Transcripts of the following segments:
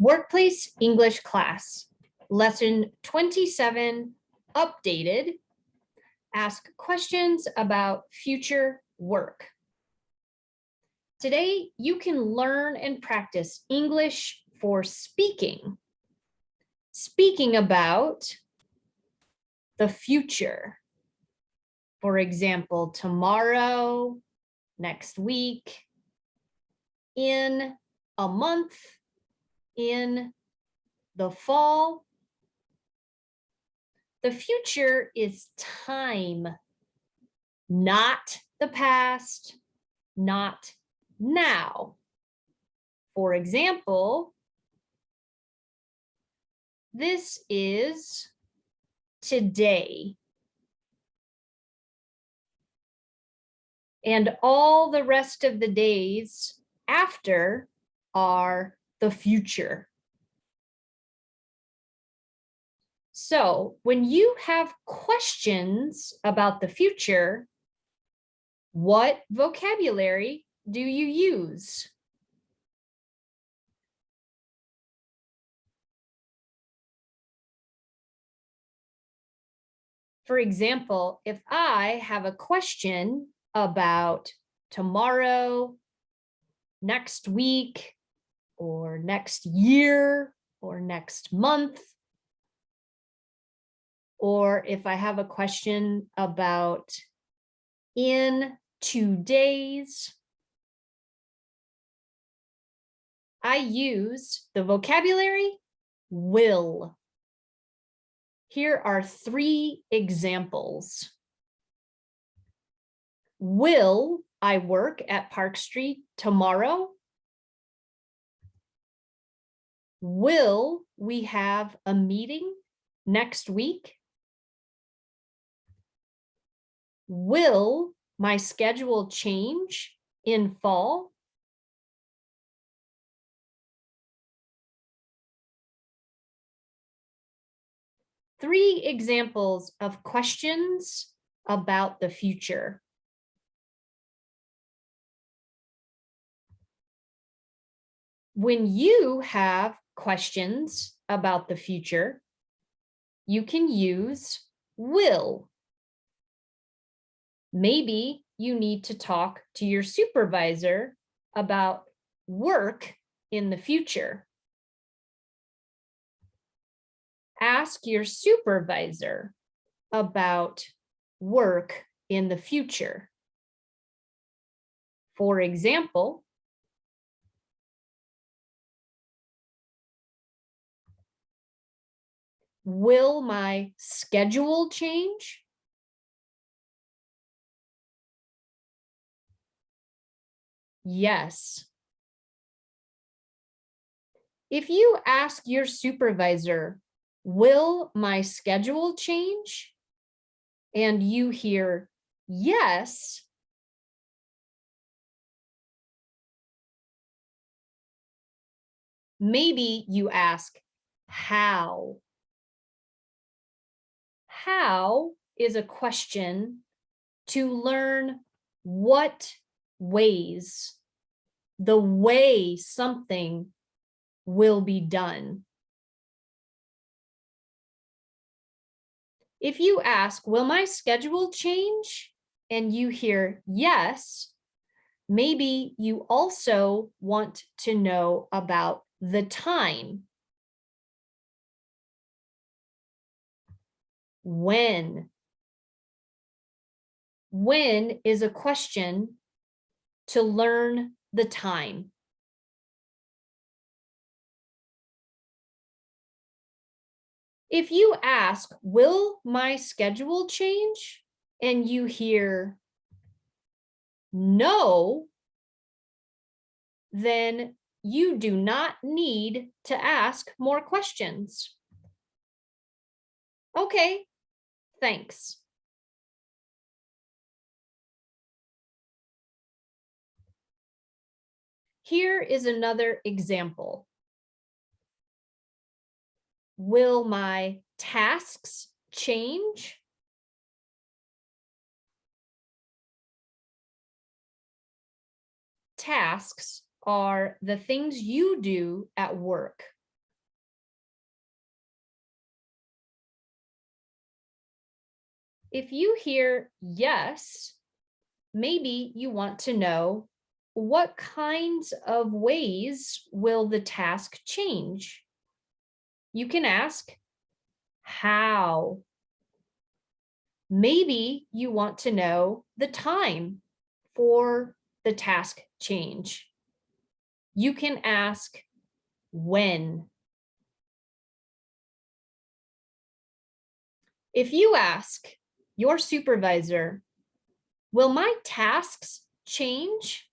Workplace English class, lesson 27, updated. Ask questions about future work. Today, you can learn and practice English for speaking. Speaking about the future. For example, tomorrow, next week, in a month, in the fall. The future is time, not the past, not now. For example, this is today. And all the rest of the days after are the future. So when you have questions about the future, what vocabulary do you use? For example, if I have a question about tomorrow, next week, or next year, or next month, or if I have a question about in 2 days, I use the vocabulary will. Here are 3 examples. Will I work at Park Street tomorrow? Will we have a meeting next week? Will my schedule change in fall? Three examples of questions about the future. When you have questions about the future, you can use will. Maybe you need to talk to your supervisor about work in the future. Ask your supervisor about work in the future. For example, will my schedule change? Yes. If you ask your supervisor, will my schedule change? And you hear yes, maybe you ask how. How is a question to learn what ways, the way something will be done. If you ask, will my schedule change? And you hear yes, maybe you also want to know about the time. When? When is a question to learn the time. If you ask, will my schedule change? And you hear no, then you do not need to ask more questions. Okay, thanks. Here is another example. Will my tasks change? Tasks are the things you do at work. If you hear yes, maybe you want to know what kinds of ways will the task change? You can ask, how? Maybe you want to know the time for the task change. You can ask, when? If you ask your supervisor, will my tasks change?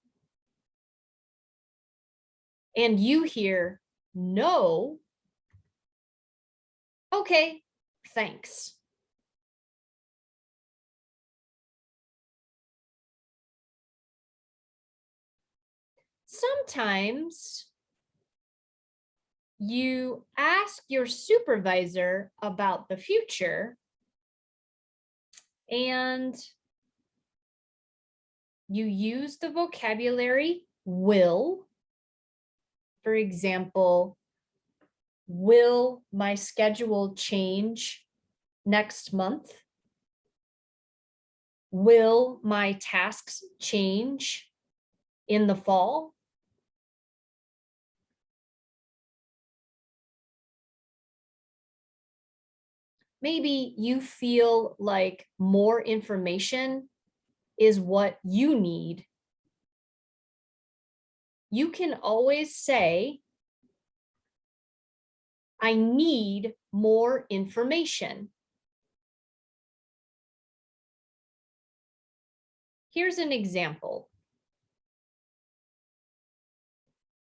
And you hear no, okay, thanks. Sometimes you ask your supervisor about the future and you use the vocabulary will. For example, will my schedule change next month? Will my tasks change in the fall? Maybe you feel like more information is what you need. You can always say, I need more information. Here's an example.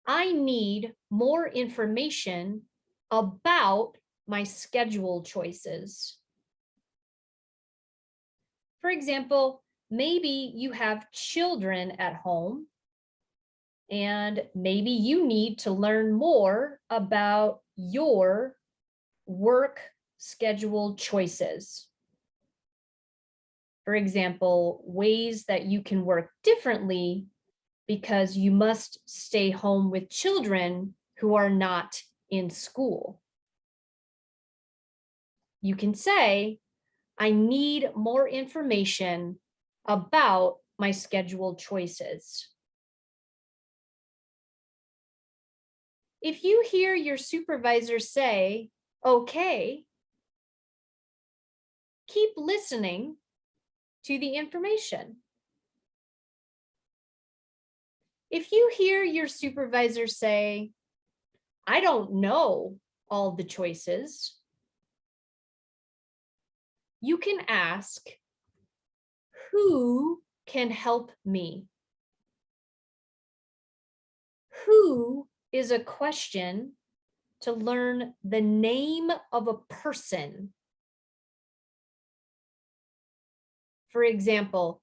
I need more information about my schedule choices. For example, maybe you have children at home and maybe you need to learn more about your work schedule choices. For example, ways that you can work differently because you must stay home with children who are not in school. You can say, I need more information about my schedule choices. If you hear your supervisor say, okay, keep listening to the information. If you hear your supervisor say, I don't know all the choices, you can ask, who can help me? Who is a question to learn the name of a person. For example,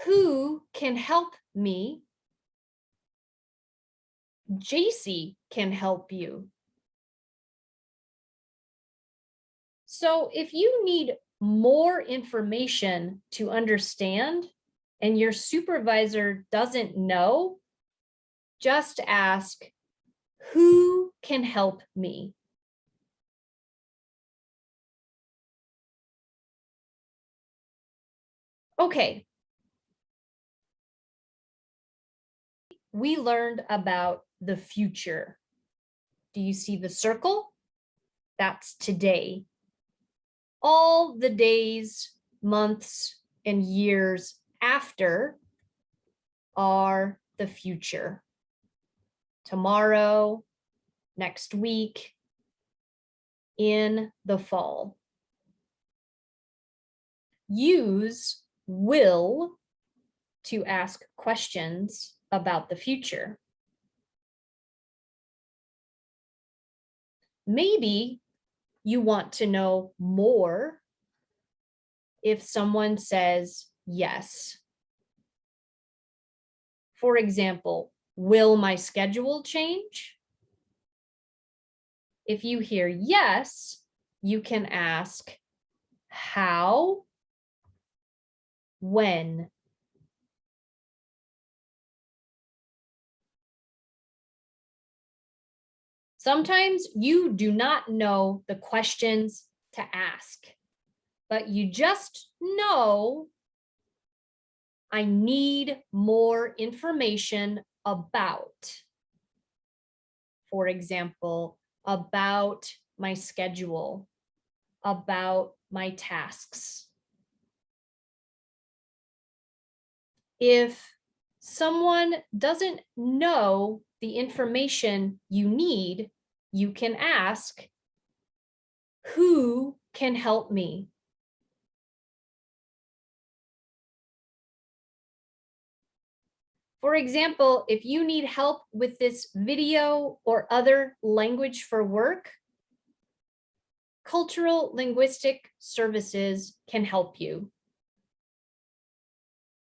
who can help me? JC can help you. So if you need more information to understand and your supervisor doesn't know, just ask, who can help me? Okay. We learned about the future. Do you see the circle? That's today. All the days, months, and years after are the future. Tomorrow, next week, in the fall. Use will to ask questions about the future. Maybe you want to know more if someone says yes. For example, will my schedule change? If you hear yes, you can ask how, when. Sometimes you do not know the questions to ask, but you just know I need more information about, for example, about my schedule, about my tasks. If someone doesn't know the information you need, you can ask, who can help me? For example, if you need help with this video or other language for work, cultural linguistic services can help you.